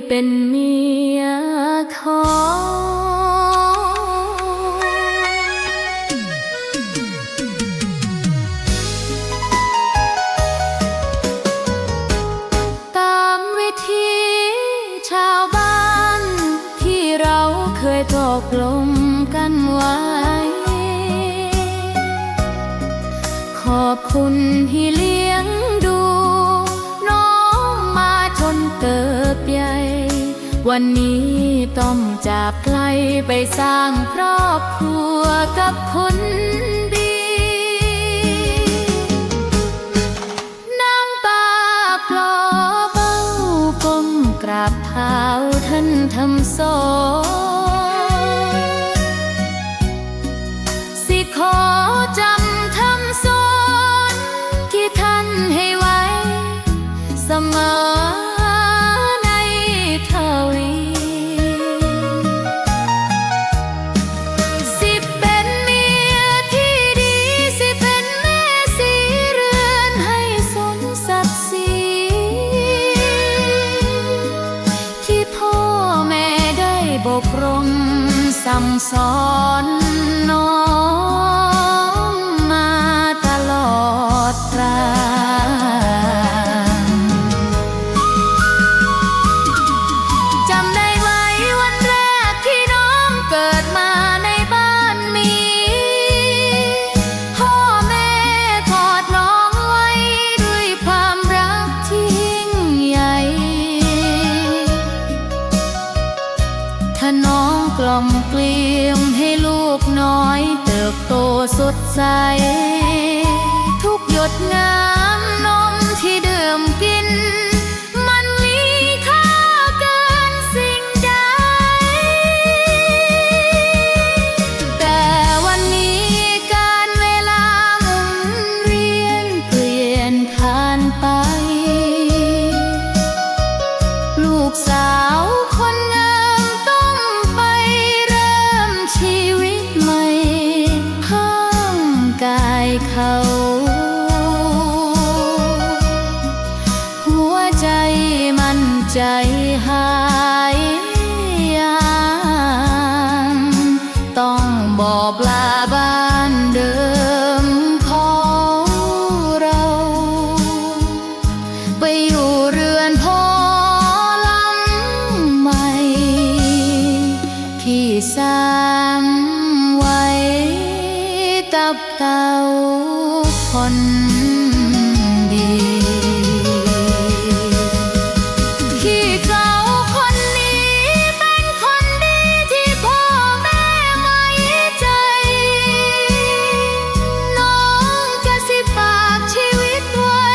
เป็นเมียของตามวิธีชาวบ้านที่เราเคยตกลงกันไว้ขอบคุณที่เลี้ยงดูน้องมาจนเติบใหญ่วันนี้ต้องจากไกลไปสร้างครอบครัวกับคนดีน้ำตาปลอบเบาก้มกราบเท้าท่านทำสอนสิขอจำทำสอนที่ท่านให้ไว้เสมอในทวีสิเป็นเมียที่ดีสิเป็นแม่สีเรือนให้สมศักดิ์ศรีที่พ่อแม่ได้บกรมสั่งสอนน้องมาตลอดกาลจำได้ไหมวันแรกที่น้องเกิดมาในบ้านมีพ่อแม่กอดน้องไว้ด้วยความรักที่ยิ่งใหญ่ถ้าน้องกล่อมเกลียมให้ลูกน้อยเติบโตสดใสทุกหยดน้ำนมที่ดื่มกินมันมีค่าเกินสิ่งใดแต่วันนี้การเวลาหมุนเวียนเปลี่ยนผ่านไปลูกสาวคนงามต้องไปเริ่มชีวิตใหม่เพิ่มกายเขาหัวใจมั่นใจหายยังต้องบอกลาบ้านเดิมของเราไปอยู่เรือนพอลำใหม่ที่สร้างไว้ตับเต่าคนดีที่เขาคนนี้เป็นคนดีที่พ่อแม่ไว้ใจน้องจะสิฝากชีวิตไว้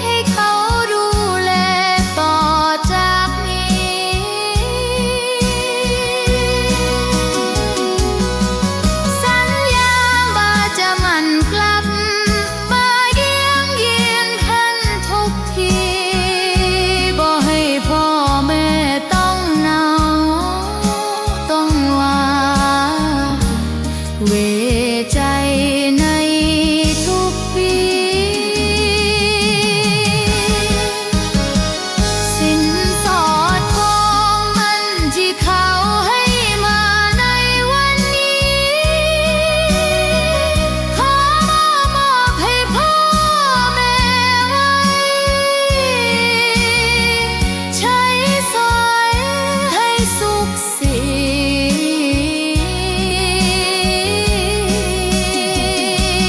ให้เขาดูแลต่อจากนี้สัญญาว่าจะมั่นกลับมาเยี่ยมเยียนท่านทุกทีบ่ให้พ่อแม่ต้องเหงาต้องว่าเวใจในทุกปีสินสอดทองมันที่เขาให้มาในวันนี้ขอมอบให้พ่อแม่ไว้ใช้สอยให้สุขสี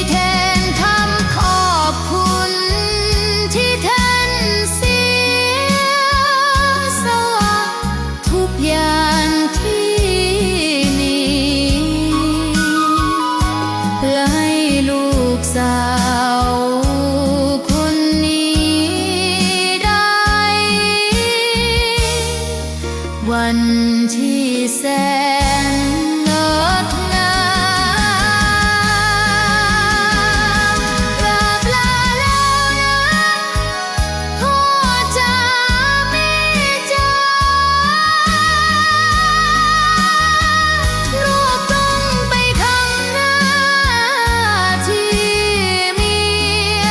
แทนคำขอบคุณที่ท่านเสียสละทุกอย่างที่มีเพื่อให้ลูกสาวคนนี้ได้วันที่แสนงดงามกราบลาแล้วนะพ่อจ๋าแม่จ๋าลูกต้องไปทำหน้าที่เมีย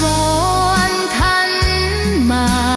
วอน